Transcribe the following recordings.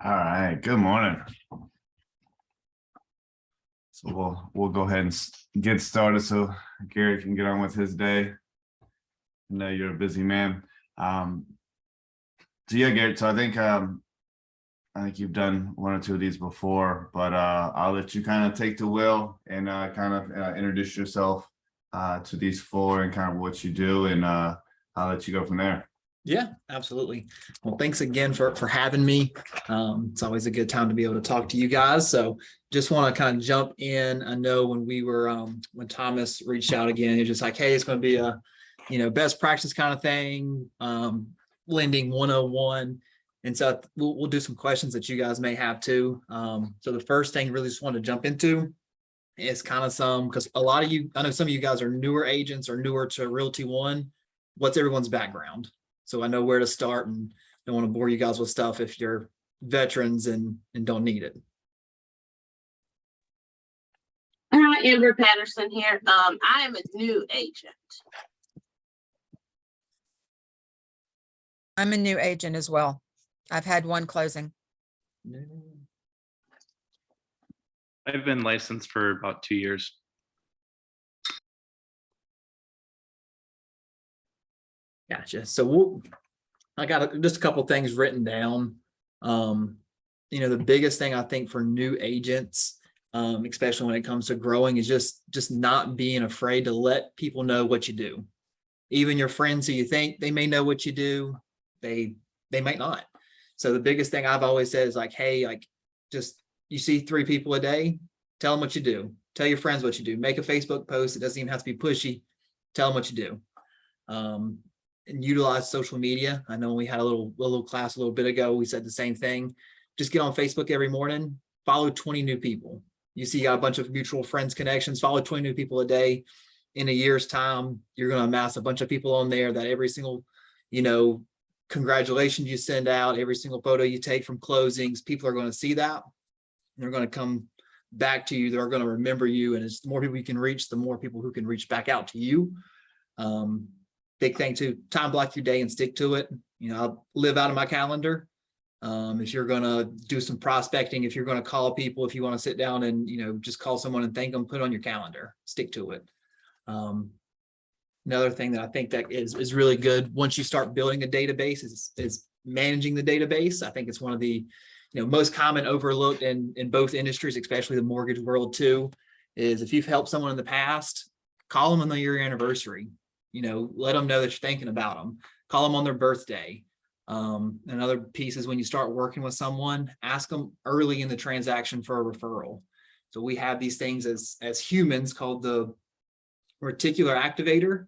All right, good morning. So we'll go ahead and get started so Garrett can get on with his day. I know you're a busy man. So yeah, Garrett, so I think you've done one or two of these before, but I'll let you kind of take the wheel and introduce yourself to these four and kind of what you do, and I'll let you go from there. Yeah, absolutely. Well, thanks again for having me. It's always a good time to be able to talk to you guys. So just want to kind of jump in. I know when we were when Thomas reached out again, he was just like, hey, it's going to be a best practice kind of thing, lending 101. And so we'll do some questions that you guys may have too. So the first thing really just want to jump into is kind of because a lot of you, I know some of you guys are newer agents or newer to Realty One. What's everyone's background? So I know where to start and don't want to bore you guys with stuff if you're veterans and don't need it. Hi, Amber Patterson here. I am a new agent. I'm a new agent as well. I've had one closing. I've been licensed for about 2 years. Gotcha. So I got just a couple things written down. The biggest thing I think for new agents, especially when it comes to growing, is just not being afraid to let people know what you do. Even your friends who you think they may know what you do, they might not. So the biggest thing I've always said is like, hey, just you see 3 people a day, tell them what you do. Tell your friends what you do. Make a Facebook post. It doesn't even have to be pushy. Tell them what you do. And utilize social media. I know we had a little class a little bit ago. We said the same thing. Just get on Facebook every morning. Follow 20 new people. You see, you got a bunch of mutual friends connections. Follow 20 new people a day. In a year's time, you're going to amass a bunch of people on there that every single, congratulations you send out, every single photo you take from closings, people are going to see that. They're going to come back to you. They're going to remember you. And it's the more people you can reach, the more people who can reach back out to you. Big thing too, time block your day and stick to it. I'll live out of my calendar. If you're going to do some prospecting, if you're going to call people, if you want to sit down and, just call someone and thank them, put it on your calendar, stick to it. Another thing that I think that is really good once you start building a database is managing the database. I think it's one of the, most common overlooked in both industries, especially the mortgage world too, is if you've helped someone in the past, call them on your anniversary. Let them know that you're thinking about them. Call them on their birthday. Another piece is when you start working with someone, ask them early in the transaction for a referral. So we have these things as humans called the reticular activator.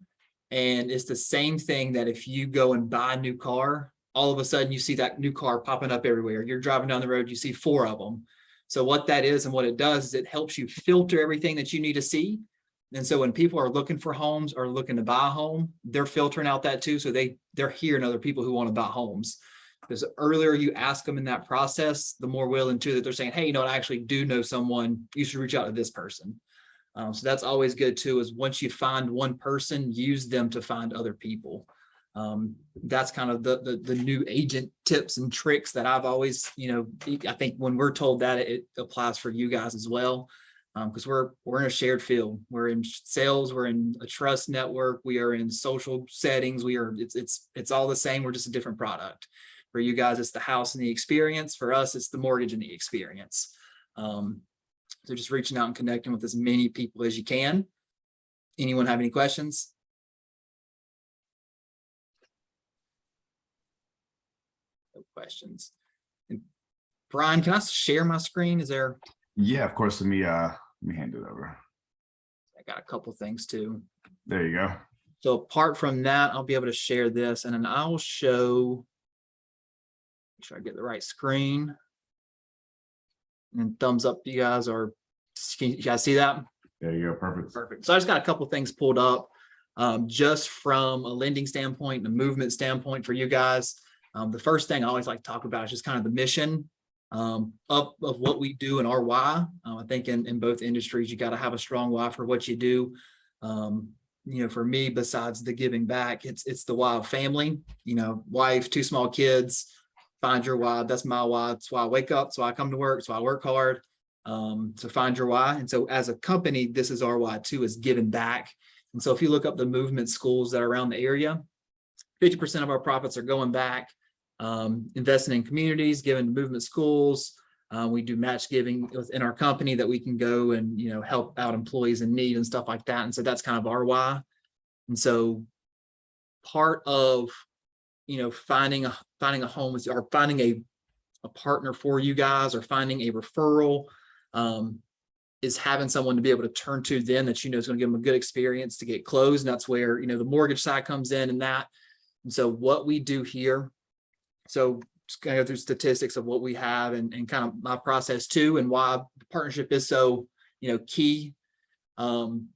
And it's the same thing that if you go and buy a new car, all of a sudden you see that new car popping up everywhere. You're driving down the road, you see 4 of them. So what that is and what it does is it helps you filter everything that you need to see. And so when people are looking for homes or looking to buy a home, they're filtering out that too. So they're hearing other people who want to buy homes. Because the earlier you ask them in that process, the more willing to that they're saying, hey, I actually do know someone, you should reach out to this person. So that's always good too, is once you find one person, use them to find other people. That's kind of the new agent tips and tricks that I've always, I think when we're told that, it applies for you guys as well. Because we're in a shared field. We're in sales, we're in a trust network, we are in social settings, it's all the same, we're just a different product. For you guys, it's the house and the experience. For us, it's the mortgage and the experience. So just reaching out and connecting with as many people as you can. Anyone have any questions? No questions. And Brian, can I share my screen? Is there? Yeah, of course. Let me hand it over. I got a couple things too. There you go. So apart from that, I'll be able to share this and then I'll show, make sure I get the right screen. And thumbs up, you guys, or can you guys see that? There you go. Perfect. Perfect. So I just got a couple things pulled up just from a lending standpoint and a movement standpoint for you guys. The first thing I always like to talk about is just kind of the mission of what we do and our why. I think in both industries, you got to have a strong why for what you do. For me, besides the giving back, it's the why of family, wife, 2 small kids, find your why. That's my why. That's why I wake up. That's why I come to work. That's why I work hard. So find your why. And so as a company, this is our why too, is giving back. And so if you look up the movement schools that are around the area, 50% of our profits are going back, investing in communities, giving to movement schools. We do match giving within our company that we can go and, you know, help out employees in need and stuff like that. And so that's kind of our why. And so part of, you know, finding a home with, or finding a partner for you guys, or finding a referral, is having someone to be able to turn to then that, you know, is going to give them a good experience to get closed. And that's where, you know, the mortgage side comes in and that. And so what we do here, so just kind of go through statistics of what we have and kind of my process too, and why the partnership is so, you know, key.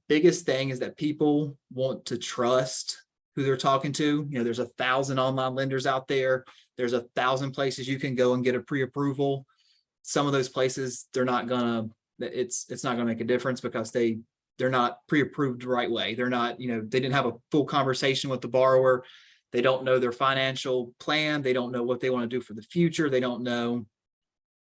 Biggest thing is that people want to trust who they're talking to. You know, there's 1,000 online lenders out there. There's 1,000 places you can go and get a pre-approval. Some of those places, they're not gonna, it's not gonna make a difference because they're not pre-approved the right way. They're not, you know, they didn't have a full conversation with the borrower. They don't know their financial plan. They don't know what they want to do for the future. They don't know,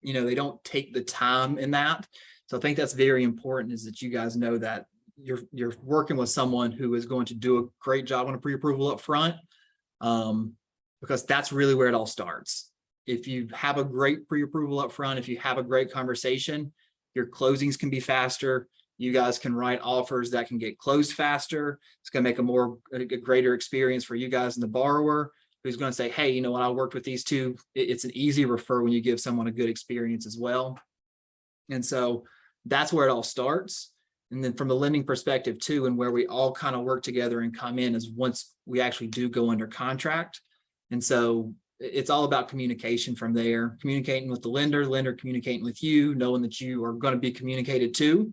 you know, they don't take the time in that. So I think that's very important, is that you guys know that you're working with someone who is going to do a great job on a pre-approval up front, because that's really where it all starts. If you have a great pre-approval up front, if you have a great conversation, your closings can be faster. You guys can write offers that can get closed faster. It's going to make a greater experience for you guys and the borrower, who's going to say, hey, you know what, I worked with these two. It's an easy refer when you give someone a good experience as well. And so that's where it all starts. And then from the lending perspective too, and where we all kind of work together and come in, is once we actually do go under contract. And so it's all about communication from there, communicating with the lender communicating with you, knowing that you are going to be communicated to.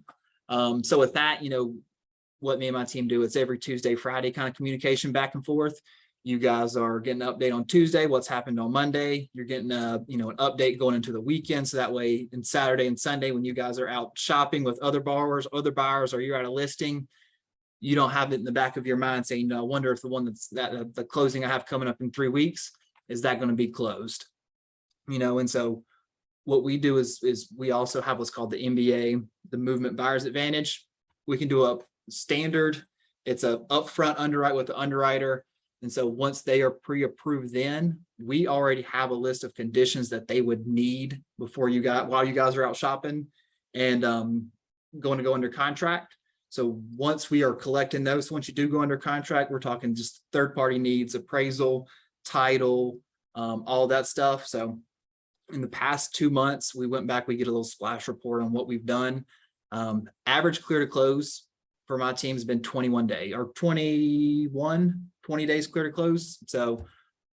So with that, you know, what me and my team do, it's every Tuesday, Friday kind of communication back and forth. You guys are getting an update on Tuesday, what's happened on Monday. You're getting you know, an update going into the weekend. So that way, in Saturday and Sunday, when you guys are out shopping with other borrowers, other buyers, or you're at a listing, you don't have it in the back of your mind saying, no, I wonder if the one the closing I have coming up in 3 weeks, is that going to be closed? You know, and so what we do is we also have what's called the MBA, the Movement Buyer's Advantage. We can do a standard, it's a upfront underwrite with the underwriter. And so once they are pre-approved, then we already have a list of conditions that they would need before while you guys are out shopping and going to go under contract. So once we are collecting those, once you do go under contract, we're talking just third-party needs, appraisal, title, all that stuff. So in the past 2 months, we went back, we get a little splash report on what we've done. Average clear to close for my team has been 21 days, or 20 days clear to close. So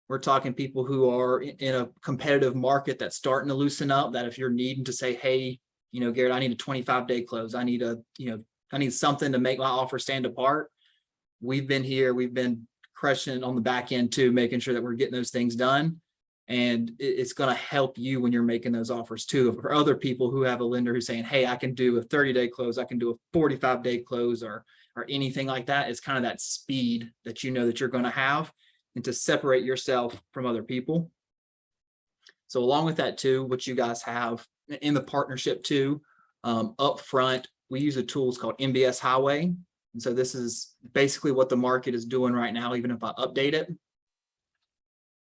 we're talking people who are in a competitive market that's starting to loosen up, that if you're needing to say, hey, you know, Garrett, I need a 25-day close. I need I need something to make my offer stand apart. We've been here, we've been crushing it on the back end too, making sure that we're getting those things done. And it's going to help you when you're making those offers too. For other people who have a lender who's saying, hey, I can do a 30-day close, I can do a 45-day close, or anything like that. It's kind of that speed that you know that you're going to have, and to separate yourself from other people. So along with that too, what you guys have in the partnership too, up front, we use a tool called MBS Highway. And so this is basically what the market is doing right now, even if I update it.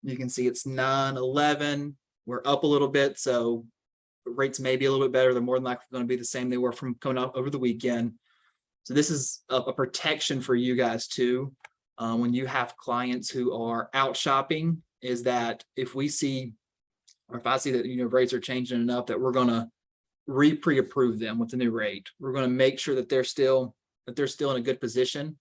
You can see it's 9/11. We're up a little bit, so rates may be a little bit better. They're more than likely going to be the same they were from coming up over the weekend. So this is a protection for you guys too. When you have clients who are out shopping, is that if we see, or if I see that, you know, rates are changing enough that we're going to pre-approve them with the new rate. We're going to make sure that they're still in a good position.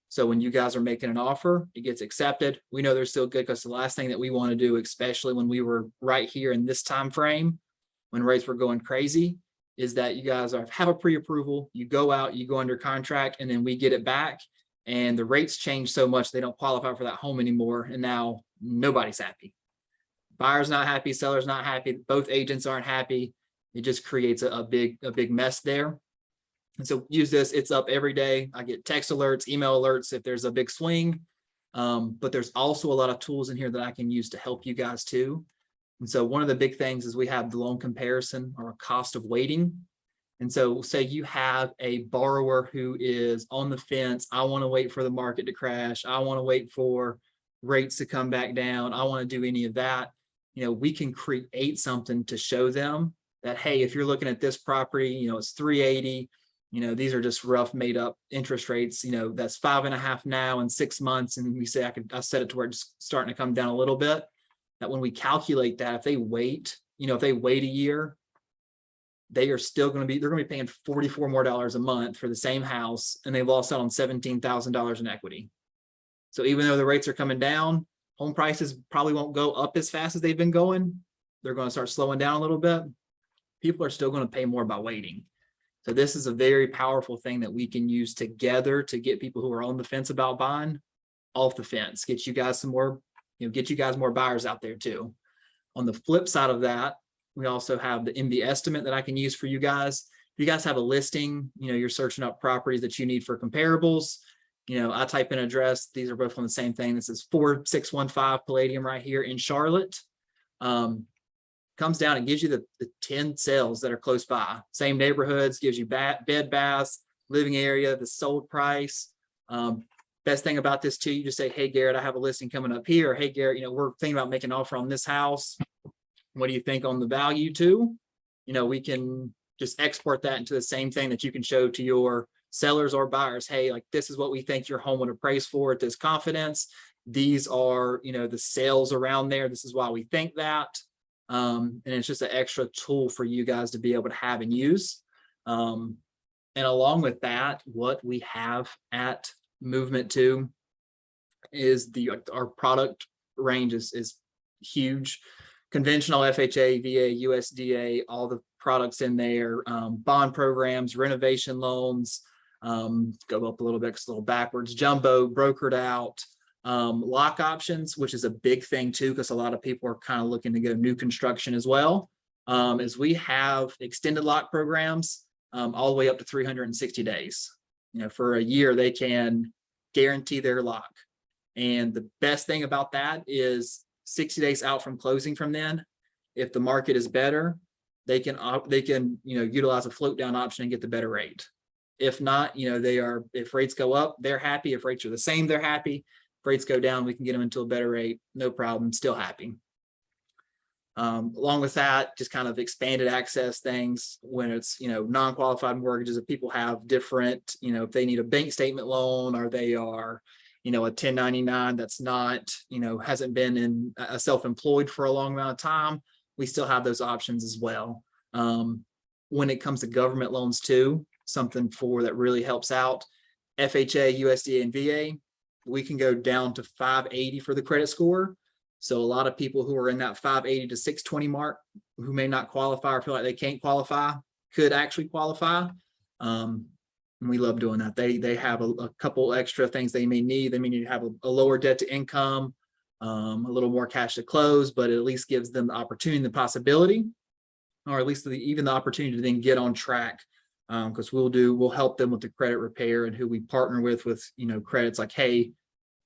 So when you guys are making an offer, it gets accepted. We know they're still good, because the last thing that we want to do, especially when we were right here in this time frame, when rates were going crazy, is that you guys have a pre-approval, you go out, you go under contract, and then we get it back, and the rates change so much they don't qualify for that home anymore, and now nobody's happy. Buyer's not happy, seller's not happy, both agents aren't happy. It just creates a big mess there. And so use this, it's up every day. I get text alerts, email alerts if there's a big swing. But there's also a lot of tools in here that I can use to help you guys too. And so one of the big things is we have the loan comparison or cost of waiting. And so say you have a borrower who is on the fence. I want to wait for the market to crash. I want to wait for rates to come back down. I want to do any of that. We can create something to show them that, hey, if you're looking at this property, it's 380, these are just rough made up interest rates, that's 5.5 now in 6 months. And we say, I set it to where it's starting to come down a little bit. That when we calculate that, if they wait a year, they are still going to be, they're going to be paying $44 more a month for the same house, and they've lost out on $17,000 in equity. So even though the rates are coming down, home prices probably won't go up as fast as they've been going. They're going to start slowing down a little bit. People are still going to pay more by waiting. So this is a very powerful thing that we can use together to get people who are on the fence about buying off the fence, get you guys some more, get you guys more buyers out there too. On the flip side of that, we also have the MB estimate that I can use for you guys. If you guys have a listing, you're searching up properties that you need for comparables. I type in address. These are both on the same thing. This is 4615 Palladium right here in Charlotte. Comes down and gives you the 10 sales that are close by. Same neighborhoods, gives you bed, baths, living area, the sold price. Best thing about this too, you just say, hey, Garrett, I have a listing coming up here. Or, hey, Garrett, we're thinking about making an offer on this house. What do you think on the value too? We can just export that into the same thing that you can show to your sellers or buyers. Hey, like this is what we think your home would appraise for at this confidence. These are, the sales around there. This is why we think that. And it's just an extra tool for you guys to be able to have and use. And along with that, what we have at Movement 2 is our product range is huge. Conventional, FHA, VA, USDA, all the products in there, bond programs, renovation loans, go up a little bit, it's a little backwards, jumbo, brokered out, lock options, which is a big thing too, because a lot of people are kind of looking to go new construction as well. As we have extended lock programs all the way up to 360 days. For a year, they can guarantee their lock. And the best thing about that is 60 days out from closing from then, if the market is better, they can utilize a float down option and get the better rate. If not, if rates go up, they're happy. If rates are the same, they're happy. If rates go down, we can get them into a better rate, no problem, still happy. Along with that, just kind of expanded access things when it's, non-qualified mortgages. If people have different, if they need a bank statement loan, or they are, a 1099 that's not, hasn't been in a self-employed for a long amount of time, we still have those options as well. When it comes to government loans too, something that really helps out, FHA, USDA, and VA, we can go down to 580 for the credit score. So a lot of people who are in that 580 to 620 mark, who may not qualify or feel like they can't qualify, could actually qualify. And we love doing that. They have a couple extra things they may need. They may need to have a lower debt to income, a little more cash to close, but it at least gives them the opportunity and the possibility, or at least even the opportunity to then get on track. Because we'll help them with the credit repair, and who we partner with credits like, hey,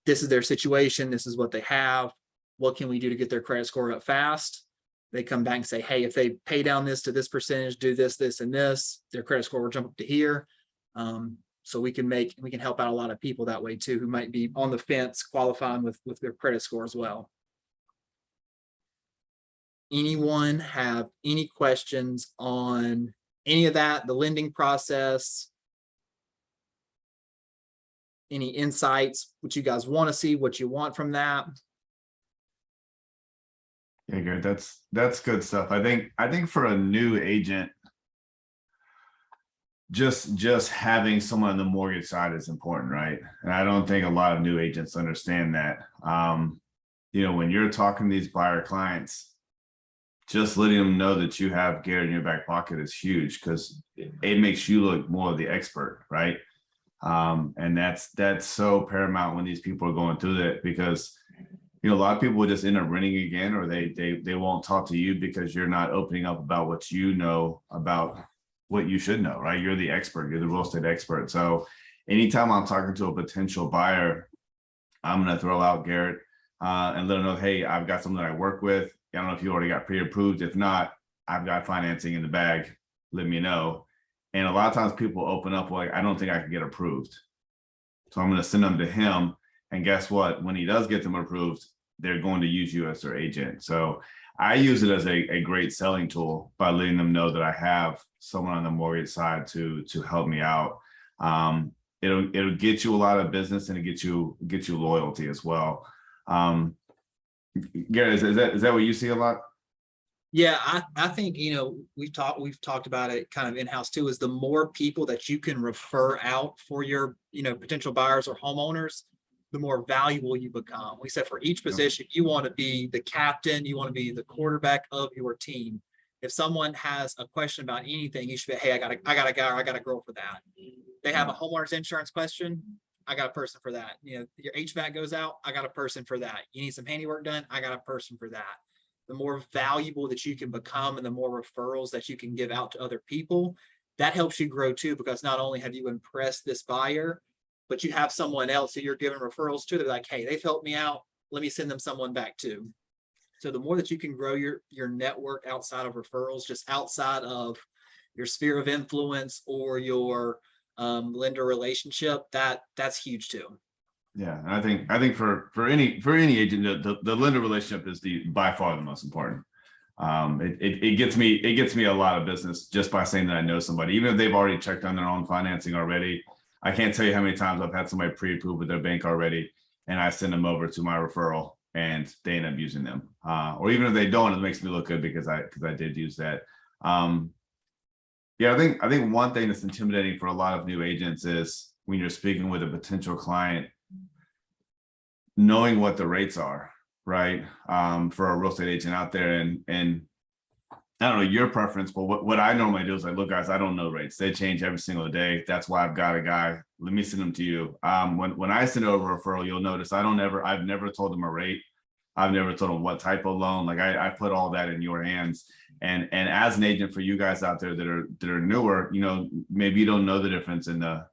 this is their situation. This is what they have. What can we do to get their credit score up fast? They come back and say, hey, if they pay down this to this percentage, do this, this, and this, their credit score will jump up to here. So we can help out a lot of people that way too, who might be on the fence qualifying with their credit score as well. Anyone have any questions on any of that, the lending process? Any insights, what you guys want to see, what you want from that? Yeah, Garrett, that's good stuff. I think for a new agent, just having someone on the mortgage side is important, right? And I don't think a lot of new agents understand that. When you're talking to these buyer clients, just letting them know that you have Garrett in your back pocket is huge, because it makes you look more of the expert, right? And that's so paramount when these people are going through that, because a lot of people will just end up renting again, or they won't talk to you because you're not opening up about what you know about what you should know, right? You're the expert, you're the real estate expert. So anytime I'm talking to a potential buyer, I'm going to throw out Garrett and let them know, hey, I've got someone that I work with. I don't know if you already got pre-approved. If not, I've got financing in the bag. Let me know. And a lot of times people open up like, I don't think I can get approved. So I'm going to send them to him. And guess what? When he does get them approved, they're going to use you as their agent. So I use it as a great selling tool by letting them know that I have someone on the mortgage side to help me out. It'll get you a lot of business, and it get you loyalty as well. Garrett, is that what you see a lot? Yeah, I think, we've talked about it kind of in-house too, is the more people that you can refer out for your, potential buyers or homeowners, the more valuable you become. We said for each position, you want to be the captain, you want to be the quarterback of your team. If someone has a question about anything, you should be, hey, I got a guy or I got a girl for that. They have a homeowner's insurance question, I got a person for that. Your HVAC goes out, I got a person for that. You need some handiwork done, I got a person for that. The more valuable that you can become and the more referrals that you can give out to other people, that helps you grow too, because not only have you impressed this buyer, but you have someone else that you're giving referrals to. They're like, hey, they've helped me out. Let me send them someone back too. So the more that you can grow your network outside of referrals, just outside of your sphere of influence or your lender relationship, that's huge too. Yeah, and I think for any agent, the lender relationship is by far the most important. It gets me a lot of business just by saying that I know somebody, even if they've already checked on their own financing already. I can't tell you how many times I've had somebody pre-approved with their bank already, and I send them over to my referral, and they end up using them. Or even if they don't, it makes me look good because I did use that. Yeah, I think one thing that's intimidating for a lot of new agents is when you're speaking with a potential client, knowing what the rates are, right? For a real estate agent out there, and I don't know your preference, but what I normally do is like, look, guys, I don't know rates. They change every single day. That's why I've got a guy. Let me send them to you. When I send over a referral, you'll notice I've never told them a rate. I've never told them what type of loan. Like I put all that in your hands. And as an agent for you guys out there that are newer, maybe you don't know the difference in the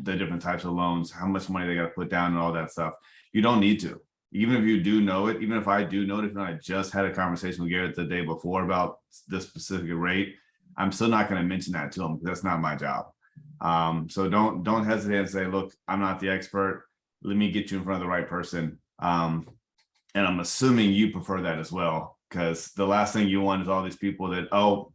different types of loans, how much money they got to put down and all that stuff. You don't need to. Even if you do know it, even if I do know it, if I just had a conversation with Garrett the day before about the specific rate, I'm still not going to mention that to him because that's not my job. So don't hesitate and say, look, I'm not the expert. Let me get you in front of the right person. And I'm assuming you prefer that as well, because the last thing you want is all these people that, oh,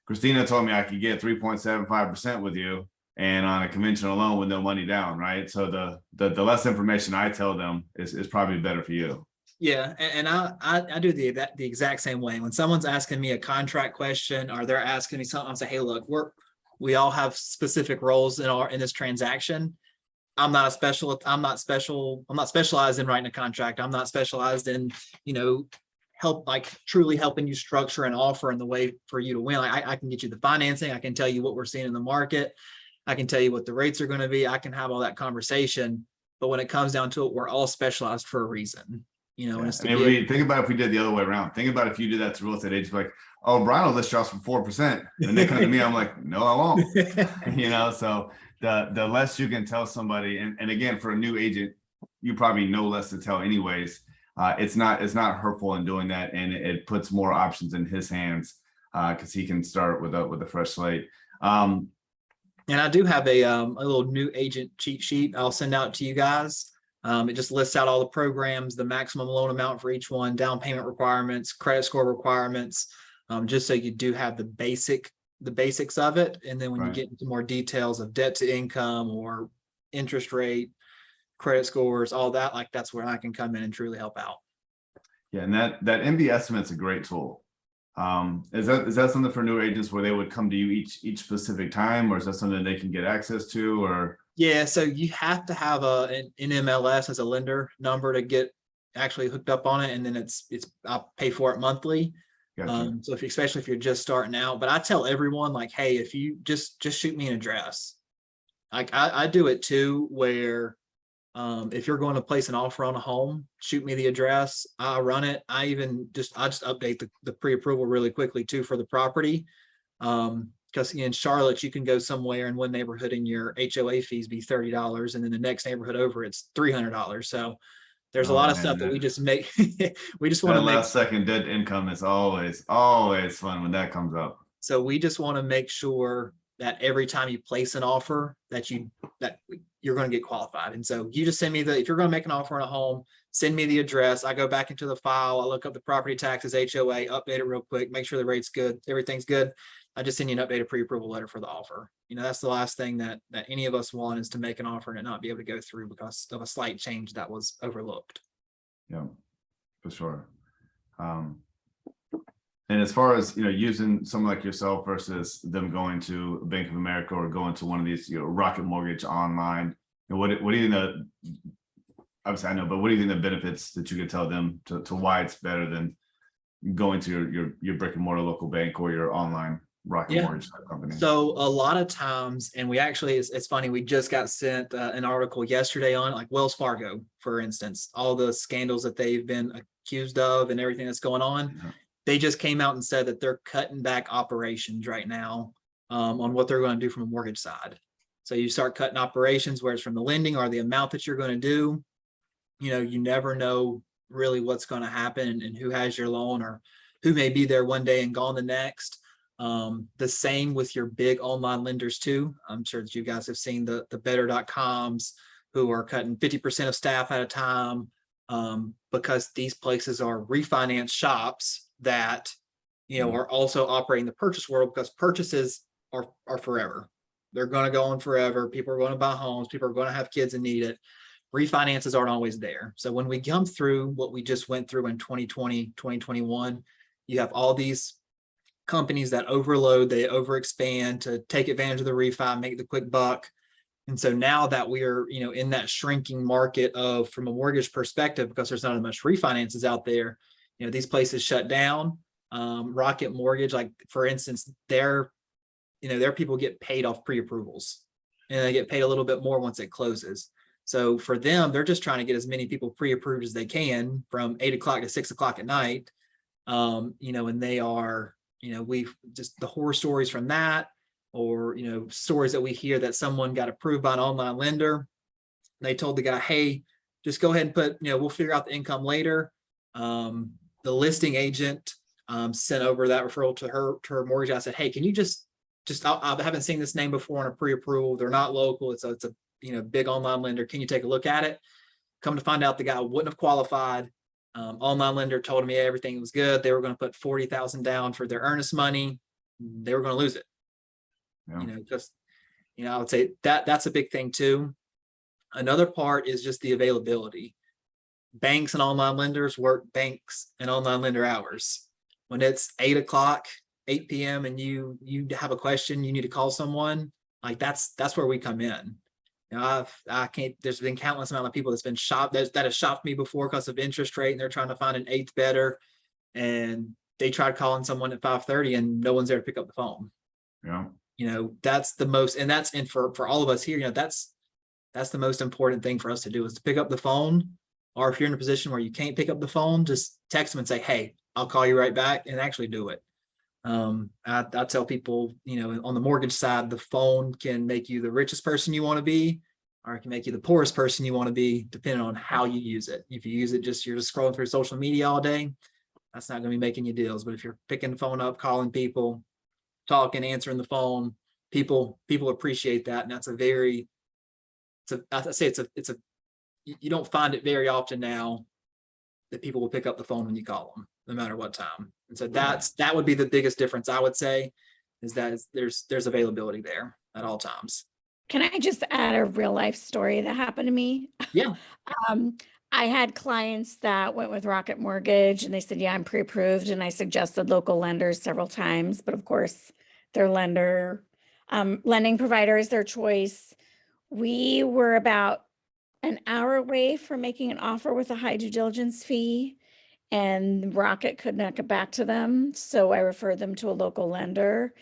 Christina told me I could get 3.75% with you, and on a conventional loan with no money down, right? So the less information I tell them is probably better for you. Yeah, and I do the exact same way. When someone's asking me a contract question or they're asking me something, I say, hey, look, we all have specific roles in this transaction. I'm not specialized in writing a contract. I'm not specialized in, truly helping you structure an offer in the way for you to win. I can get you the financing. I can tell you what we're seeing in the market. I can tell you what the rates are going to be. I can have all that conversation. But when it comes down to it, we're all specialized for a reason. Think about if we did the other way around. Think about if you did that to real estate agents, like, oh, Brian will list you for 4%. And they come to me, I'm like, no, I won't. So the less you can tell somebody, and again, for a new agent, you probably know less to tell anyways. It's not hurtful in doing that, and it puts more options in his hands because he can start with a fresh slate. And I do have a little new agent cheat sheet I'll send out to you guys. It just lists out all the programs, the maximum loan amount for each one, down payment requirements, credit score requirements, just so you do have the basics of it. And then when you get into more details of debt to income or interest rate, credit scores, all that, that's where I can come in and truly help out. Yeah, and that MB estimate's a great tool. Is that something for new agents where they would come to you each specific time, or is that something they can get access to? Or yeah, so you have to have an MLS as a lender number to get actually hooked up on it, and then I'll pay for it monthly. Gotcha. So especially if you're just starting out, but I tell everyone, like, hey, if you just shoot me an address. Like I do it too, where if you're going to place an offer on a home, shoot me the address. I run it. I just update the pre-approval really quickly too for the property. Because in Charlotte, you can go somewhere in one neighborhood and your HOA fees be $30, and then the next neighborhood over it's $300. So There's a Oh, lot of man, stuff that we that- just make, we just want That to make. last second dead income is always fun when that comes up. So we just want to make sure that every time you place an offer that you're going to get qualified. And so you just send me if you're going to make an offer on a home, send me the address. I go back into the file. I look up the property taxes, HOA, update it real quick, make sure the rate's good. Everything's good. I just send you an updated pre-approval letter for the offer. That's the last thing that any of us want, is to make an offer and it not be able to go through because of a slight change that was overlooked. Yeah, for sure. And as far as, using someone like yourself versus them going to Bank of America or going to one of these, Rocket Mortgage online, what do you know? Obviously I know, but what do you think the benefits that you could tell them to why it's better than going to your brick and mortar local bank or your online Rocket Yeah. Mortgage type company? So a lot of times, and we actually, it's funny, we just got sent an article yesterday on like Wells Fargo, for instance, all the scandals that they've been accused of and everything that's going on. Yeah. They just came out and said that they're cutting back operations right now on what they're going to do from a mortgage side. So you start cutting operations, whereas from the lending or the amount that you're going to do, you never know really what's going to happen and who has your loan or who may be there one day and gone the next. The same with your big online lenders too. I'm sure that you guys have seen the better.coms who are cutting 50% of staff at a time because these places are refinance shops that, are also operating the purchase world, because purchases are forever. They're going to go on forever. People are going to buy homes. People are going to have kids and need it. Refinances aren't always there. So when we come through what we just went through in 2020, 2021, you have all these companies that overload, they overexpand to take advantage of the refi, make the quick buck. And so now that we are, in that shrinking market of, from a mortgage perspective, because there's not as much refinances out there, these places shut down. Rocket Mortgage, like for instance, their people get paid off pre-approvals and they get paid a little bit more once it closes. So for them, they're just trying to get as many people pre-approved as they can from 8 o'clock to 6 o'clock at night. And they are, we've just the horror stories from that, or, stories that we hear that someone got approved by an online lender. They told the guy, hey, just go ahead and put, we'll figure out the income later. The listing agent sent over that referral to her mortgage. I said, hey, can you just I haven't seen this name before on a pre-approval. They're not local. It's a big online lender. Can you take a look at it? Come to find out, the guy wouldn't have qualified. Online lender told me everything was good. They were going to put $40,000 down for their earnest money. They were going to lose it. Yeah. I would say that's a big thing too. Another part is just the availability. Banks and online lenders work banks and online lender hours. When it's 8 o'clock, 8 p.m. and you have a question, you need to call someone, like that's where we come in. I can't, there's been countless amount of people that's been shopped that have shopped me before because of interest rate, and they're trying to find an eighth better, and they tried calling someone at 5:30 and no one's there to pick up the phone. Yeah. That's the most, and for all of us here, that's the most important thing for us to do, is to pick up the phone. Or if you're in a position where you can't pick up the phone, just text them and say, hey, I'll call you right back, and actually do it. I tell people, on the mortgage side, the phone can make you the richest person you want to be, or it can make you the poorest person you want to be, depending on how you use it. If you use it you're just scrolling through social media all day, that's not going to be making you deals. But if you're picking the phone up, calling people, talking, answering the phone, people appreciate that. And that's you don't find it very often now that people will pick up the phone when you call them, no matter what time. And so that would be the biggest difference, I would say, is that there's availability there at all times. Can I just add a real life story that happened to me? Yeah. I had clients that went with Rocket Mortgage and they said, yeah, I'm pre-approved. And I suggested local lenders several times, but of course their lending provider is their choice. We were about an hour away from making an offer with a high due diligence fee, and Rocket could not get back to them. So I referred them to a local lender,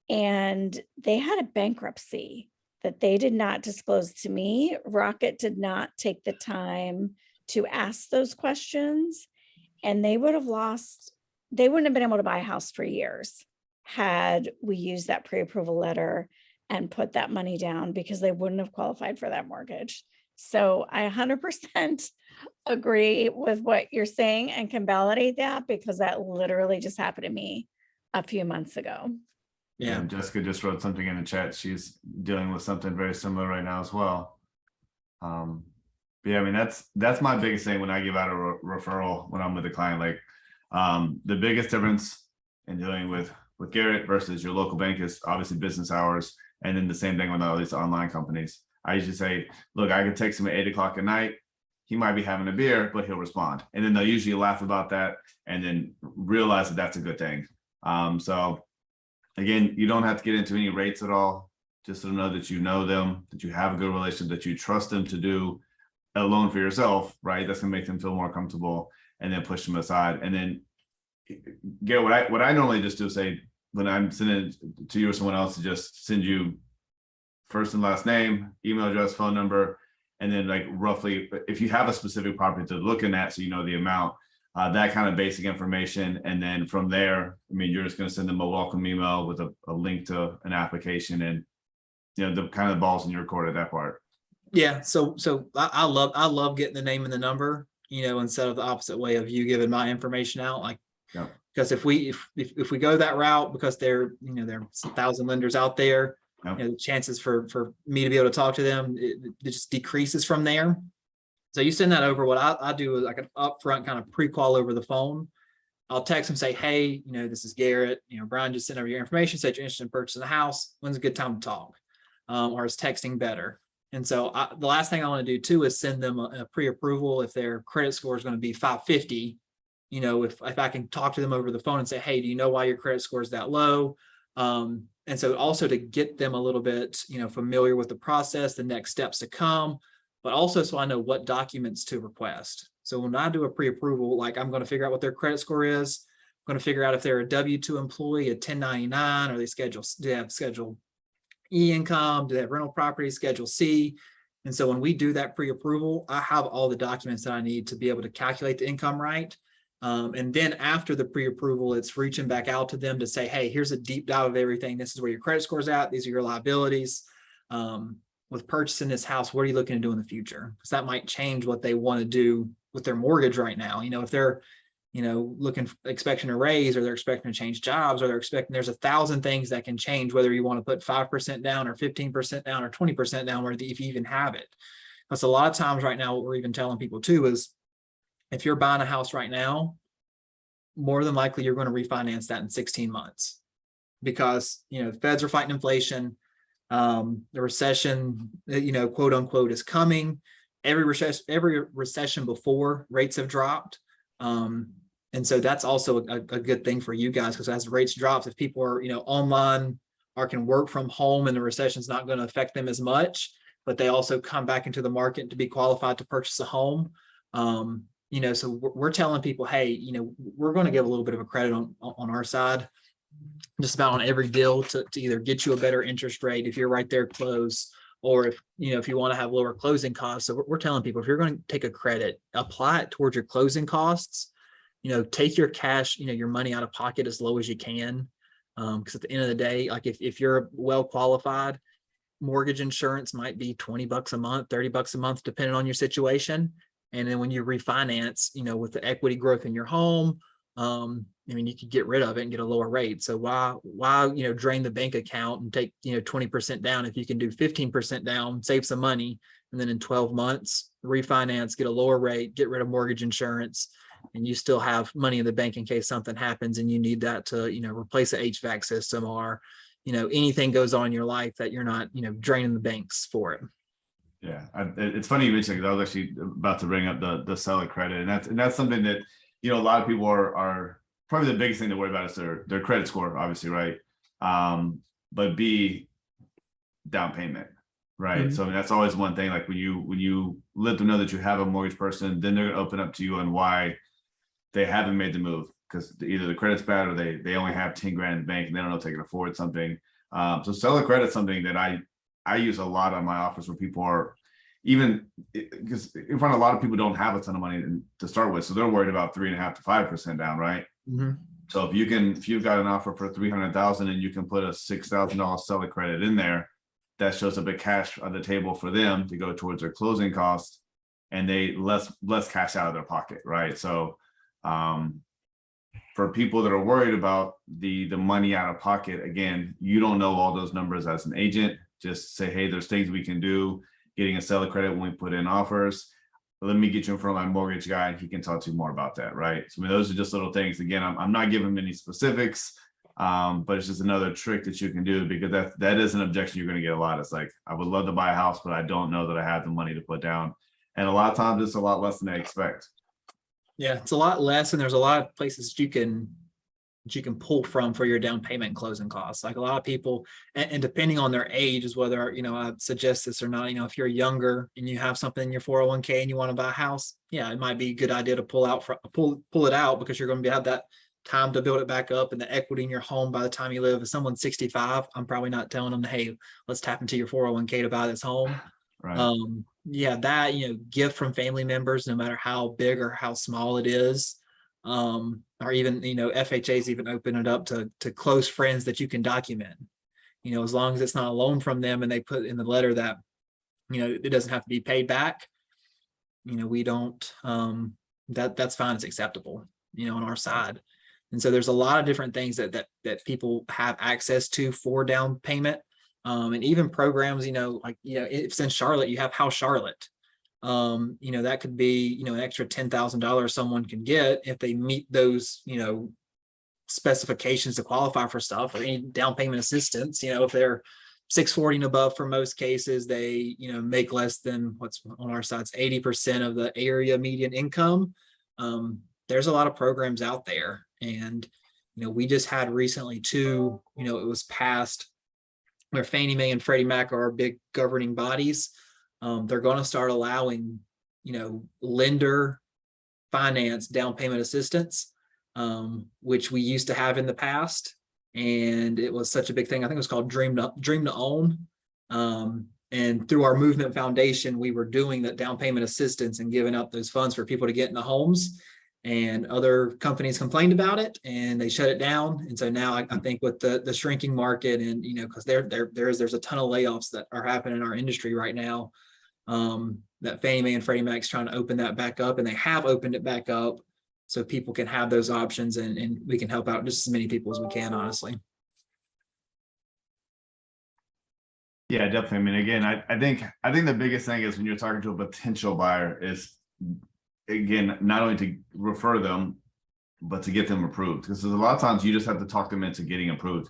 and they had a bankruptcy that they did not disclose to me. Rocket did not take the time to ask those questions, and they wouldn't have been able to buy a house for years had we used that pre-approval letter and put that money down, because they wouldn't have qualified for that mortgage. So I 100% agree with what you're saying and can validate that because that literally just happened to me a few months ago. Yeah. And Jessica just wrote something in the chat. She's dealing with something very similar right now as well. But yeah, I mean, that's my biggest thing when I give out a referral when I'm with a client. Like, the biggest difference in dealing with Garrett versus your local bank is obviously business hours, and then the same thing with all these online companies. I usually say, look, I could text him at 8 o'clock at night. He might be having a beer, but he'll respond, and then they'll usually laugh about that, and then realize that that's a good thing. So again, you don't have to get into any rates at all. Just to know that you know them, that you have a good relationship, that you trust them to do a loan for yourself, right? That's gonna make them feel more comfortable, and then push them aside. And then, Garrett, what I normally just do is say, when I'm sending it to you or someone else, to just send you first and last name, email address, phone number, and then like roughly, if you have a specific property to looking at, so you know the amount, that kind of basic information. And then from there, I mean, you're just going to send them a welcome email with a link to an application, and the kind of balls in your court at that part. Yeah. So I love getting the name and the number, instead of the opposite way of you giving my information out. Like, Yeah. because if we go that route, because there are 1,000 lenders out there, Yeah. the chances for me to be able to talk to them, it just decreases from there. So you send that over. What I do is like an upfront kind of pre-call over the phone. I'll text them, say, hey, this is Garrett. Brian just sent over your information, said you're interested in purchasing a house. When's a good time to talk? Or is texting better? And so the last thing I want to do too is send them a pre-approval if their credit score is going to be 550. If I can talk to them over the phone and say, hey, do you know why your credit score is that low? And so also to get them a little bit, familiar with the process, the next steps to come, but also so I know what documents to request. So when I do a pre-approval, like I'm going to figure out what their credit score is. I'm going to figure out if they're a W-2 employee, a 1099, or do they have Schedule E income, do they have rental property, Schedule C? And so when we do that pre-approval, I have all the documents that I need to be able to calculate the income right. And then after the pre-approval, it's reaching back out to them to say, hey, here's a deep dive of everything. This is where your credit score is at. These are your liabilities. With purchasing this house, what are you looking to do in the future? Because that might change what they want to do with their mortgage right now. If they're, expecting a raise, or they're expecting to change jobs, or they're expecting, there's 1,000 things that can change, whether you want to put 5% down or 15% down or 20% down, if you even have it. Because a lot of times right now, what we're even telling people too is, if you're buying a house right now, more than likely you're going to refinance that in 16 months because, the feds are fighting inflation. The recession, quote unquote, is coming. Every recession before, rates have dropped. And so that's also a good thing for you guys, because as rates drop, if people are, online or can work from home, and the recession is not going to affect them as much, but they also come back into the market to be qualified to purchase a home. So we're telling people, hey, we're going to give a little bit of a credit on our side, just about on every deal to either get you a better interest rate if you're right there close, or if you want to have lower closing costs. So we're telling people, if you're going to take a credit, apply it towards your closing costs. Take your cash, your money out of pocket as low as you can. Because at the end of the day, like if you're well qualified, mortgage insurance might be $20 a month, $30 a month, depending on your situation. And then when you refinance, with the equity growth in your home, you could get rid of it and get a lower rate. So why, drain the bank account and take, 20% down if you can do 15% down, save some money, and then in 12 months, refinance, get a lower rate, get rid of mortgage insurance, and you still have money in the bank in case something happens and you need that to, replace the HVAC system, or, anything goes on in your life that you're not, draining the banks for it. Yeah, it's funny you mentioned, because I was actually about to bring up the seller credit, and that's something that a lot of people are probably the biggest thing to worry about is their credit score, obviously, right? But B, down payment, right? Mm-hmm. So I mean, that's always one thing. Like when you let them know that you have a mortgage person, then they're gonna open up to you on why they haven't made the move, because either the credit's bad, or they only have 10 grand in the bank and they don't know if they can afford something. So seller credit's something that I use a lot on my office, where people are, even because in front of a lot of people don't have a ton of money to start with, so they're worried about 3.5 to 5% down, right? Mm-hmm. So if you've got an offer for 300,000 and you can put a $6,000 seller credit in there, that shows up a cash on the table for them to go towards their closing costs, and they less cash out of their pocket, right? So for people that are worried about the money out of pocket, again, you don't know all those numbers as an agent. Just say, hey, there's things we can do, getting a seller credit when we put in offers. Let me get you in front of my mortgage guy and he can talk to you more about that, right? So I mean, those are just little things. Again, I'm not giving any specifics, but it's just another trick that you can do, because that is an objection you're going to get a lot. It's like, I would love to buy a house, but I don't know that I have the money to put down. And a lot of times it's a lot less than they expect. Yeah, it's a lot less, and there's a lot of places you can pull from for your down payment and closing costs. Like a lot of people, and depending on their age is whether, I suggest this or not. If you're younger and you have something in your 401k and you want to buy a house, yeah, it might be a good idea to pull it out, because you're going to have that time to build it back up and the equity in your home by the time you live. If someone's 65, I'm probably not telling them, hey, let's tap into your 401k to buy this home. Right. Yeah, that, gift from family members, no matter how big or how small it is, or even, FHA's even open it up to close friends that you can document, as long as it's not a loan from them and they put in the letter that, it doesn't have to be paid back. We don't, that's fine. It's acceptable, on our side. And so there's a lot of different things that people have access to for down payment. And even programs, if it's in Charlotte, you have House Charlotte. That could be, an extra $10,000 someone can get if they meet those, specifications to qualify for stuff, or any down payment assistance. If they're 640 and above, for most cases, they, make less than what's on our side, 80% of the area median income. There's a lot of programs out there. And, we just had recently too, it was passed where Fannie Mae and Freddie Mac are our big governing bodies. They're going to start allowing, lender finance down payment assistance, which we used to have in the past. And it was such a big thing. I think it was called Dream to Own. And through our Movement Foundation, we were doing that down payment assistance and giving out those funds for people to get into homes. And other companies complained about it and they shut it down. And so now I think with the shrinking market, and because there's a ton of layoffs that are happening in our industry right now, that Fannie Mae and Freddie Mac's trying to open that back up, and they have opened it back up so people can have those options, and we can help out just as many people as we can, honestly. Yeah, definitely. I mean, again, I think the biggest thing is when you're talking to a potential buyer is, again, not only to refer them, but to get them approved. Because there's a lot of times you just have to talk them into getting approved.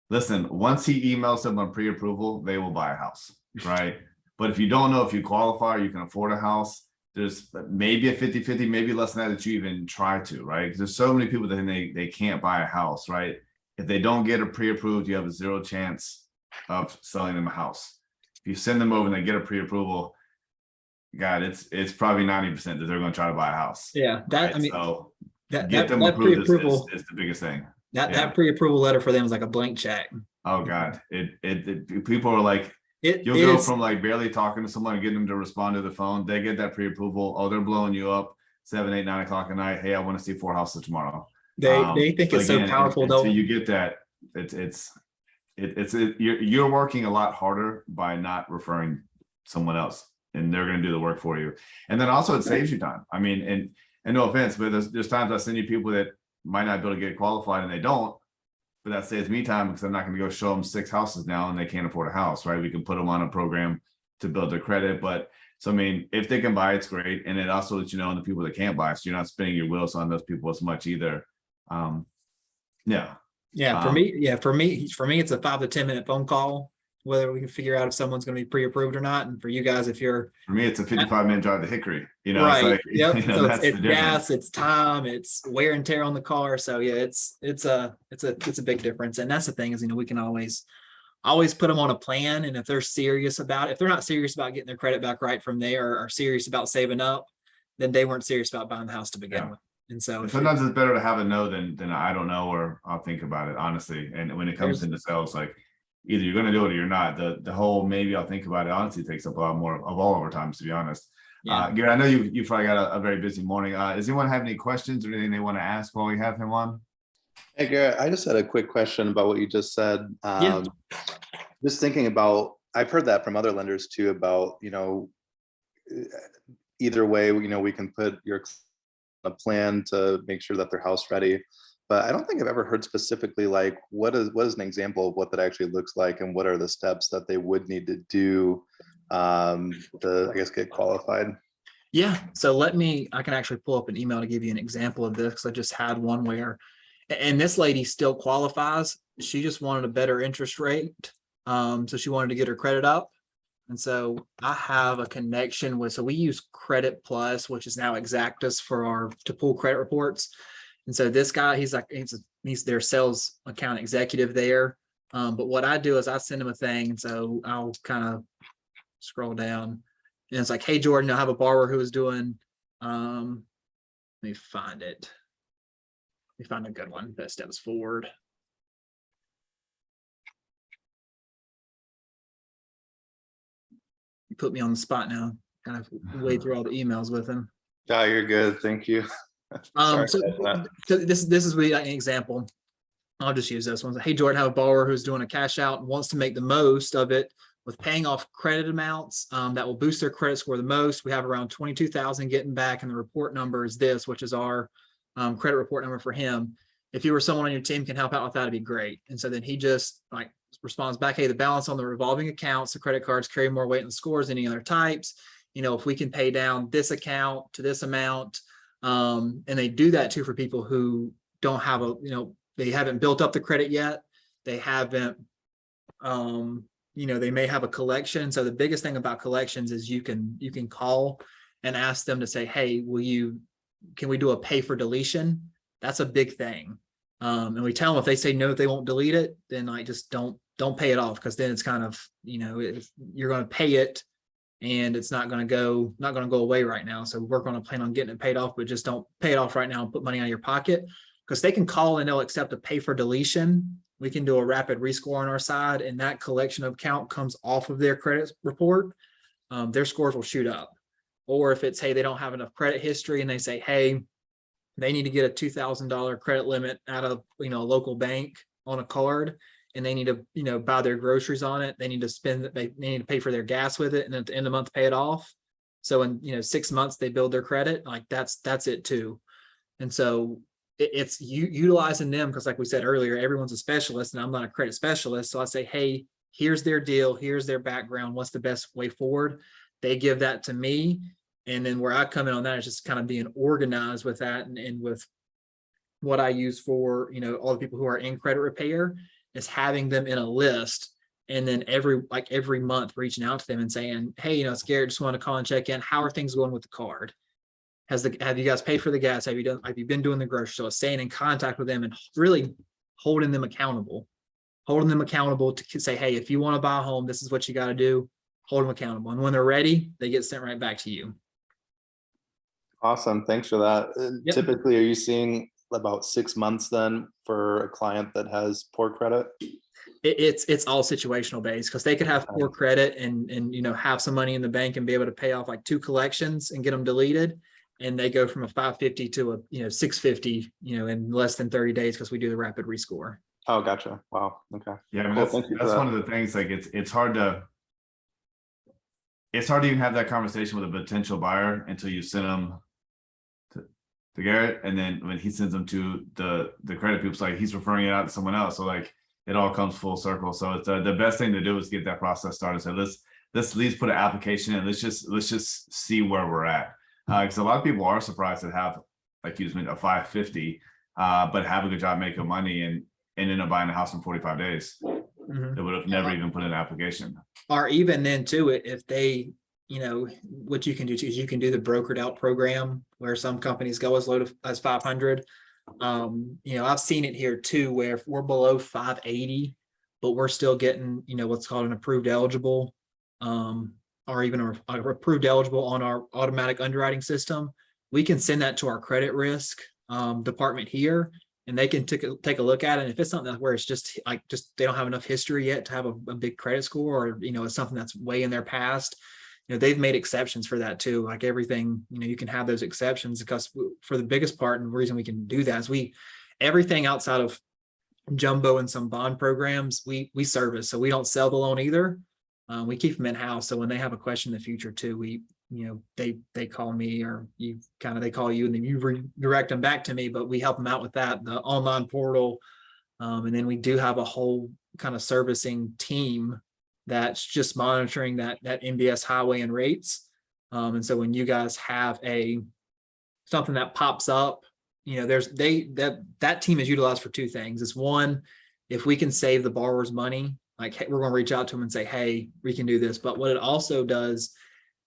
Listen, once he emails them on pre-approval, they will buy a house, right? But if you don't know if you qualify or you can afford a house, there's maybe a 50-50, maybe less than that you even try to, right? Because there's so many people that they can't buy a house, right? If they don't get a pre-approved, you have a 0 chance of selling them a house. If you send them over and they get a pre-approval, God, it's probably 90% that they're going to try to buy a house. Yeah, that right? I mean, so that get them that approved pre-approval is the biggest thing. That pre-approval letter for them is like a blank check. Oh God, it people are like, you'll go from like barely talking to someone and getting them to respond to the phone. They get that pre-approval. Oh, they're blowing you up 7, 8, 9 o'clock at night. Hey, I want to see 4 houses tomorrow. They think it's again, so powerful. Until you get that, you're working a lot harder by not referring someone else, and they're going to do the work for you. And then also it saves you time. I mean, and no offense, but there's times I send you people that might not be able to get qualified and they don't, but that saves me time because I'm not going to go show them 6 houses now and they can't afford a house, right? We can put them on a program to build their credit. But so, I mean, if they can buy, it's great. And it also lets you know the people that can't buy, so you're not spinning your wheels on those people as much either. Yeah. For me, it's a 5 to 10 minute phone call, whether we can figure out if someone's going to be pre-approved or not. And for you guys, if you're, for me, it's a 55-minute drive to Hickory, right. It's like, yep. So that's it's the difference. gas, it's time, it's wear and tear on the car. So yeah, it's a big difference. And that's the thing is, we can always put them on a plan. And if they're not serious about getting their credit back right from there, or serious about saving up, then they weren't serious about buying the house to begin with. And so sometimes it's better to have a no than I don't know, or I'll think about it, honestly. And when it comes into sales, like either you're going to do it or you're not. The whole maybe I'll think about it honestly takes up a lot more of all of our time, to be honest. Yeah. Garrett, I know you probably got a very busy morning. Does anyone have any questions or anything they want to ask while we have him on? Hey Garrett, I just had a quick question about what you just said. Just thinking about I've heard that from other lenders too about, either way, we can put a plan to make sure that they're house ready. But I don't think I've ever heard specifically like what is an example of what that actually looks like and what are the steps that they would need to do to, I guess, get qualified. Yeah, so I can actually pull up an email to give you an example of this. I just had one where, and this lady still qualifies. She just wanted a better interest rate. So she wanted to get her credit up. And so I have a connection with, so we use Credit Plus, which is now Exactus to pull credit reports. And so this guy, he's their sales account executive there. But what I do is I send him a thing. And so I'll kind of scroll down and it's like, hey, Jordan, I have a borrower who is doing, let me find it. Let me find a good one that steps forward. You put me on the spot now, kind of wade through all the emails with him. Yeah, you're good. Thank you. So this is really like an example. I'll just use this one. Hey, Jordan, I have a borrower who's doing a cash out and wants to make the most of it with paying off credit amounts that will boost their credit score the most. We have around 22,000 getting back, and the report number is this, which is our credit report number for him. If you or someone on your team can help out with that, it'd be great. And so then he just like responds back, hey, the balance on the revolving accounts, the credit cards carry more weight in the scores than any other types. If we can pay down this account to this amount, and they do that too for people who don't have they haven't built up the credit yet. They haven't, they may have a collection. So the biggest thing about collections is you can call and ask them to say, hey, can we do a pay for deletion? That's a big thing. And we tell them if they say no, they won't delete it, then like just don't pay it off, because then it's kind of, if you're going to pay it and it's not going to go away right now. So we're going to plan on getting it paid off, but just don't pay it off right now and put money out of your pocket, because they can call and they'll accept a pay for deletion. We can do a rapid rescore on our side, and that collection of account comes off of their credit report. Their scores will shoot up. Or if it's, hey, they don't have enough credit history and they say, hey, they need to get a $2,000 credit limit out of a local bank on a card, and they need to buy their groceries on it. They need to they need to pay for their gas with it, and at the end of the month pay it off. So in 6 months they build their credit, like that's it too. And so it's utilizing them, because like we said earlier, everyone's a specialist and I'm not a credit specialist. So I say, hey, here's their deal, here's their background, what's the best way forward? They give that to me. And then where I come in on that is just kind of being organized with that, and with what I use for, all the people who are in credit repair, is having them in a list. And then every month reaching out to them and saying, hey, it's Garrett, just want to call and check in. How are things going with the card? Have you guys paid for the gas? Have you been doing the grocery? So staying in contact with them and really holding them accountable to say, hey, if you want to buy a home, this is what you got to do. Hold them accountable. And when they're ready, they get sent right back to you. Awesome. Thanks for that. Yep. Typically, are you seeing about 6 months then for a client that has poor credit? It's all situational based, because they could have poor credit and have some money in the bank and be able to pay off like 2 collections and get them deleted. And they go from a 550 to a 650, in less than 30 days, because we do the rapid rescore. Oh, gotcha. Wow. Okay. Yeah, Cool. that's Thank you for that. one of the things. Like it's hard to even have that conversation with a potential buyer until you send them to Garrett, and then when he sends them to the credit people, it's like he's referring it out to someone else. So like it all comes full circle. So it's the best thing to do is get that process started. So let's at least put an application in. Let's just see where we're at, because a lot of people are surprised to have, like you just mentioned, a 550, but have a good job making money and end up buying a house in 45 days. Mm-hmm. They would have never even put in an application. Or even then too, if they, what you can do too is you can do the brokered out program, where some companies go as low as 500. I've seen it here too, where if we're below 580, but we're still getting, what's called an approved eligible, or even a approved eligible on our automatic underwriting system, we can send that to our credit risk department here, and they can take a look at it. And if it's something where it's just they don't have enough history yet to have a big credit score, or it's something that's way in their past, they've made exceptions for that too. Like everything, you can have those exceptions, because for the biggest part, and the reason we can do that is everything outside of jumbo and some bond programs, we service. So we don't sell the loan either. We keep them in-house. So when they have a question in the future too, they call me, or they call you, and then you redirect them back to me, but we help them out with that, the online portal. And then we do have a whole kind of servicing team that's just monitoring that MBS highway and rates. And so when you guys have something that pops up, that team is utilized for two things. It's one, if we can save the borrower's money, like, hey, we're going to reach out to them and say, hey, we can do this. But what it also does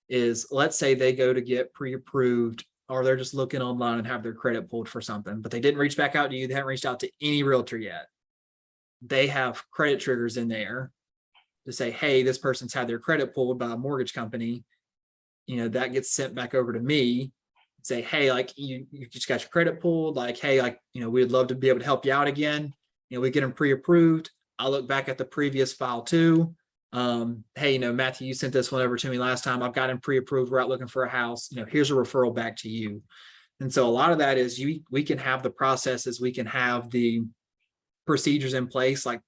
is, let's say they go to get pre-approved, or they're just looking online and have their credit pulled for something, but they didn't reach back out to you. They haven't reached out to any realtor yet. They have credit triggers in there to say, hey, this person's had their credit pulled by a mortgage company. That gets sent back over to me. Say, hey, like you just got your credit pulled. Like, hey, like, we'd love to be able to help you out again. We get them pre-approved. I look back at the previous file too. Hey, Matthew, you sent this one over to me last time. I've got him pre-approved. We're out looking for a house. Here's a referral back to you. And so a lot of that is we can have the processes, we can have the procedures in place. Like,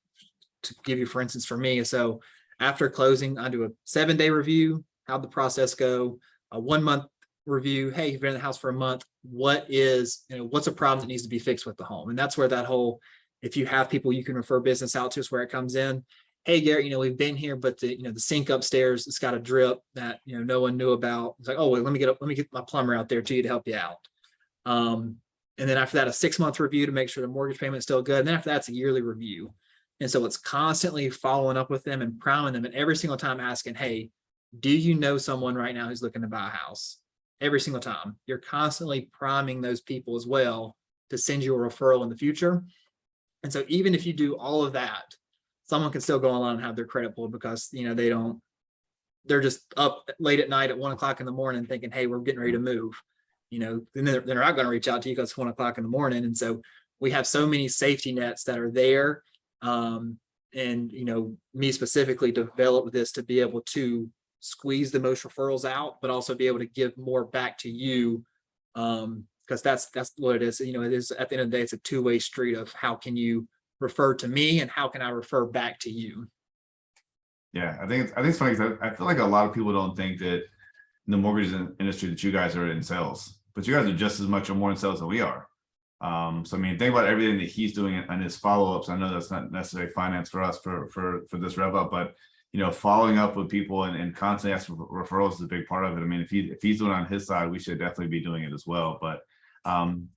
to give you, for instance, for me, so after closing, I do a 7-day review. How'd the process go? A 1-month review. Hey, you've been in the house for a month. What's a problem that needs to be fixed with the home? And that's where that whole, if you have people you can refer business out to, is where it comes in. Hey, Garrett, we've been here, but the sink upstairs, it's got a drip that, no one knew about. It's like, oh, wait, let me get my plumber out there to you to help you out. And then after that, a 6-month review to make sure the mortgage payment's still good. And then after that's a yearly review. And so it's constantly following up with them and priming them, and every single time asking, hey, do you know someone right now who's looking to buy a house? Every single time. You're constantly priming those people as well to send you a referral in the future. And so even if you do all of that, someone can still go online and have their credit pulled because, they're just up late at night at 1 o'clock in the morning thinking, hey, we're getting ready to move. Then they're not going to reach out to you because it's 1 o'clock in the morning. And so we have so many safety nets that are there. And me specifically developed this to be able to squeeze the most referrals out, but also be able to give more back to you. Because that's what it is. It is, at the end of the day, it's a two-way street of how can you refer to me and how can I refer back to you. Yeah, I think it's funny because I feel like a lot of people don't think that in the mortgage industry that you guys are in sales, but you guys are just as much or more in sales than we are. So I mean, think about everything that he's doing and his follow-ups. I know that's not necessarily finance for us for this rev up, but following up with people and constantly asking for referrals is a big part of it. I mean, if he's doing it on his side, we should definitely be doing it as well. But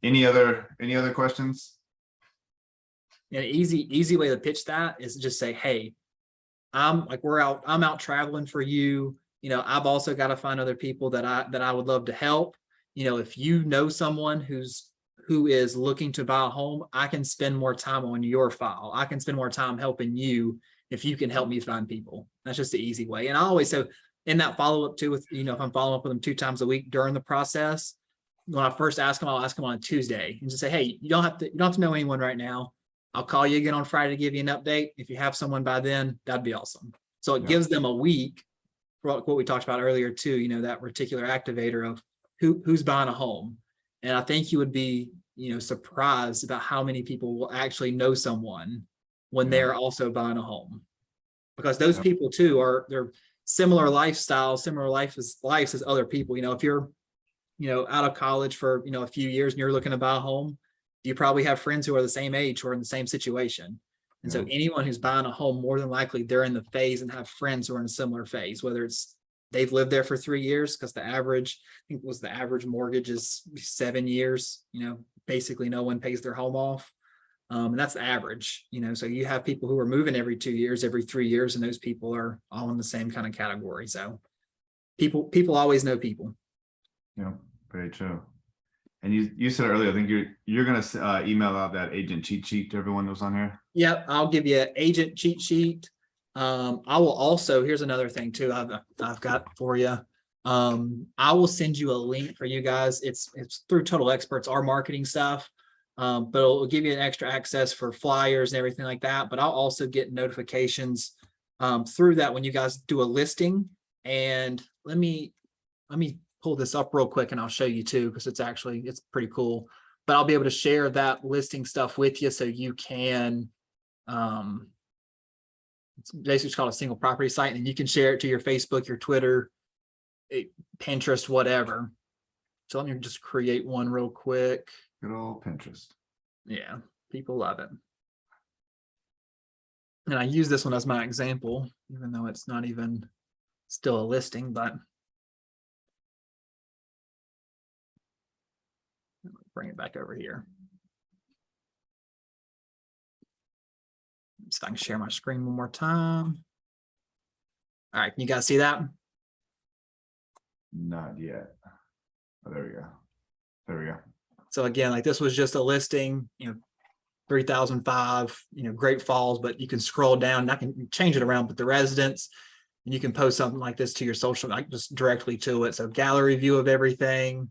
any other questions? An easy way to pitch that is just say, hey, I'm out traveling for you. I've also got to find other people that I would love to help. If you know someone who is looking to buy a home, I can spend more time on your file. I can spend more time helping you if you can help me find people. That's just the easy way. And I always say in that follow-up too, with, if I'm following up with them 2 times a week during the process, when I first ask them, I'll ask them on a Tuesday and just say, hey, you don't have to know anyone right now. I'll call you again on Friday to give you an update. If you have someone by then, that'd be awesome. So it gives them a week for what we talked about earlier too, that reticular activator of who's buying a home. And I think you would be, surprised about how many people will actually know someone when they're also buying a home, because those people too they're similar lifestyles, similar lives as other people. If you're, out of college for, a few years and you're looking to buy a home, you probably have friends who are the same age or in the same situation. And so anyone who's buying a home, more than likely they're in the phase and have friends who are in a similar phase, whether it's they've lived there for 3 years, because the average mortgage is 7 years, basically no one pays their home off. And that's the average, so you have people who are moving every 2 years, every 3 years, and those people are all in the same kind of category. So people always know people. Yeah, very true. And you said earlier, I think you're going to email out that agent cheat sheet to everyone that was on here. Yep, I'll give you an agent cheat sheet. I will also, here's another thing too I've got for you. I will send you a link for you guys. It's through Total Experts, our marketing stuff. But it'll give you an extra access for flyers and everything like that. But I'll also get notifications through that when you guys do a listing. And let me pull this up real quick and I'll show you too, because it's pretty cool. But I'll be able to share that listing stuff with you so you can It's basically called a single property site, and you can share it to your Facebook, your Twitter, Pinterest, whatever. So let me just create one real quick. Good old Pinterest. Yeah, people love it. And I use this one as my example, even though it's not even still a listing, but bring it back over here. So I can share my screen one more time. All right, can you guys see that? Not yet. Oh, there we go. There we go. So again, like this was just a listing, 3005, Great Falls, but you can scroll down and I can change it around, but the residents, and you can post something like this to your social, like just directly to it. So gallery view of everything.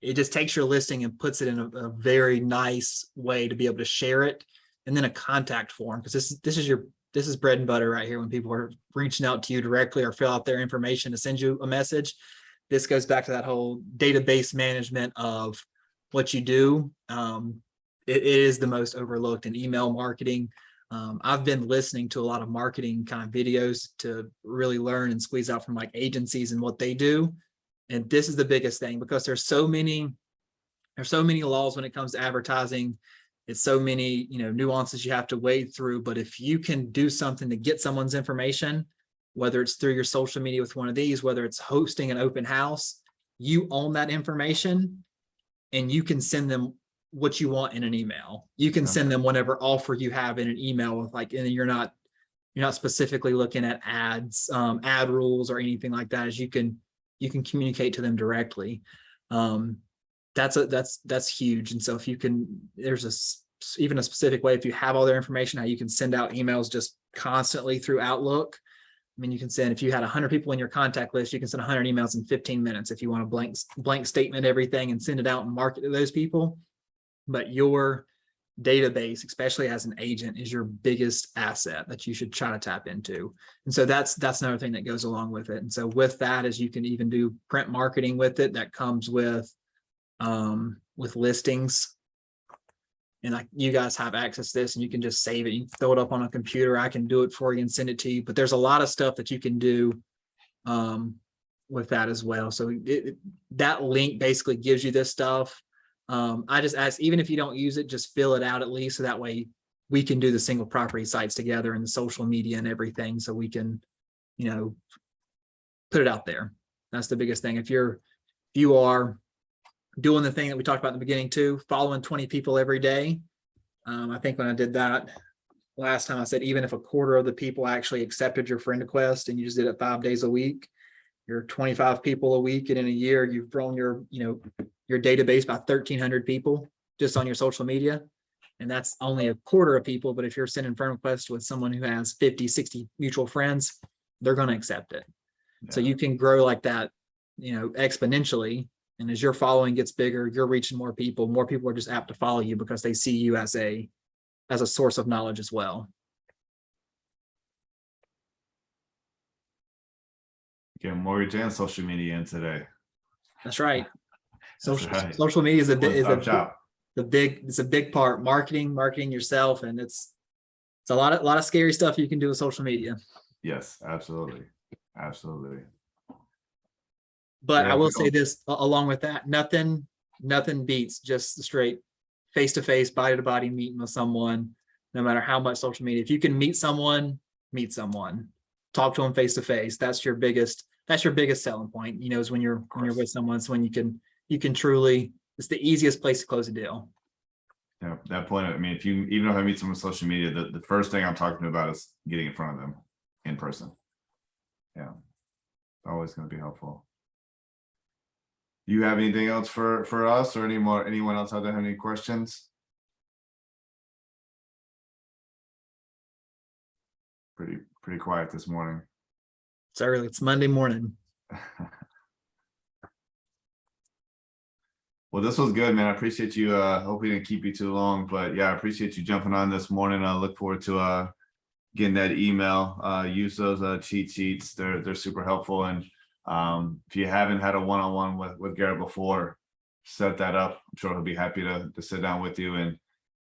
It just takes your listing and puts it in a very nice way to be able to share it. And then a contact form, because this is bread and butter right here when people are reaching out to you directly or fill out their information to send you a message. This goes back to that whole database management of what you do. It is the most overlooked in email marketing. I've been listening to a lot of marketing kind of videos to really learn and squeeze out from like agencies and what they do. And this is the biggest thing, because there's so many laws when it comes to advertising. It's so many, nuances you have to wade through. But if you can do something to get someone's information, whether it's through your social media with one of these, whether it's hosting an open house, you own that information and you can send them what you want in an email. You can send them whatever offer you have in an email with and you're not specifically looking at ads, ad rules or anything like that, as you can communicate to them directly. That's huge. And so if you can, there's even a specific way, if you have all their information, how you can send out emails just constantly through Outlook. I mean, you can send, if you had 100 people in your contact list, you can send 100 emails in 15 minutes if you want a blank statement, everything, and send it out and market to those people. But your database, especially as an agent, is your biggest asset that you should try to tap into. And so that's another thing that goes along with it. And so with that, is you can even do print marketing with it. That comes with listings. And like you guys have access to this and you can just save it. You can throw it up on a computer. I can do it for you and send it to you. But there's a lot of stuff that you can do with that as well. So that link basically gives you this stuff. I just ask, even if you don't use it, just fill it out at least. So that way we can do the single property sites together and the social media and everything. So we can, put it out there. That's the biggest thing. If you are doing the thing that we talked about in the beginning too, following 20 people every day. I think when I did that last time, I said, even if a quarter of the people actually accepted your friend request and you just did it 5 days a week, you're 25 people a week. And in a year, you've grown your database by 1,300 people just on your social media. And that's only a quarter of people. But if you're sending friend requests with someone who has 50, 60 mutual friends, they're going to accept it. Yeah. So you can grow like that, exponentially. And as your following gets bigger, you're reaching more people. More people are just apt to follow you because they see you as a source of knowledge as well. Get mortgage and social media in today. That's right. That's right. Social media is a big part. Marketing yourself, and it's a lot of scary stuff you can do with social media. Yes, absolutely. But yeah, I will say this along with that, nothing beats just the straight face-to-face, body-to-body meeting with someone, no matter how much social media. If you can meet someone, talk to them face-to-face. That's your biggest selling point, is when you're with someone. It's when you can truly, it's the easiest place to close a deal. Yeah, that point, I mean, even if I meet someone on social media, the first thing I'm talking about is getting in front of them in person. Yeah, always going to be helpful. You have anything else for us, or anyone else out there have any questions? Pretty quiet this morning. It's early. It's Monday morning. Well, this was good, man. I appreciate you. Hope we didn't keep you too long, but yeah, I appreciate you jumping on this morning. I look forward to getting that email. Use those cheat sheets. They're super helpful. And if you haven't had a one-on-one with Garrett before, set that up. I'm sure he'll be happy to sit down with you, and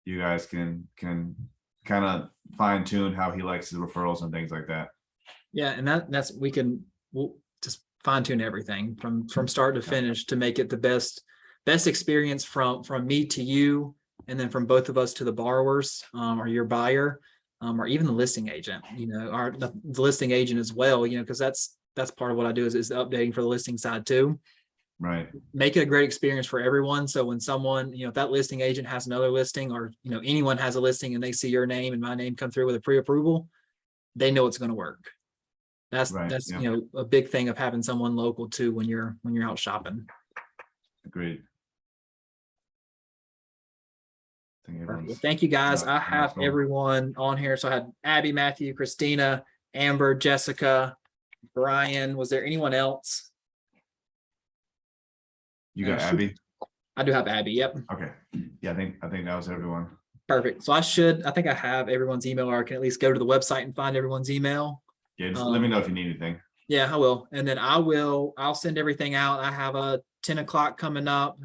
you guys can kind of fine tune how he likes his referrals and things like that. Yeah, and we'll just fine tune everything from start to finish to make it the best experience from me to you, and then from both of us to the borrowers, or your buyer, or even the listing agent, the listing agent as well, because that's part of what I do is updating for the listing side too. Right. Make it a great experience for everyone. So when someone, if that listing agent has another listing, or, anyone has a listing and they see your name and my name come through with a pre-approval, they know it's going to work. That's, Right, yeah. a big thing of having someone local too, when you're out shopping. Agreed. I think Well, everyone's- thank you guys. I have Awesome. everyone on here. So I had Abby, Matthew, Christina, Amber, Jessica, Brian. Was there anyone else? You got shoot. Abby? I do have Abby. Yep. Okay. Yeah, I think that was everyone. Perfect. So I think I have everyone's email, or I can at least go to the website and find everyone's email. Yeah, just let me know if you need anything. Yeah, I will. And then I'll send everything out. I have a 10 o'clock coming up.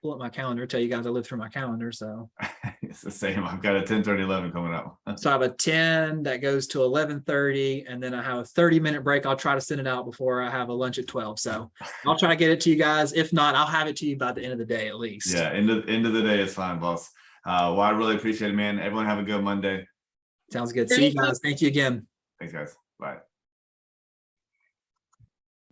Pull up my calendar, tell you guys I live through my calendar. So It's the same. I've got a 10:30, 11 coming up. I have a 10 that goes to 11:30, and then I have a 30-minute break. I'll try to send it out before I have a lunch at 12. So I'll try to get it to you guys. If not, I'll have it to you by the end of the day at least. Yeah, end of the day is fine, boss. Well, I really appreciate it, man. Everyone have a good Monday. Sounds good. See you Thank you. guys. Thank you again. Thanks, guys. Bye.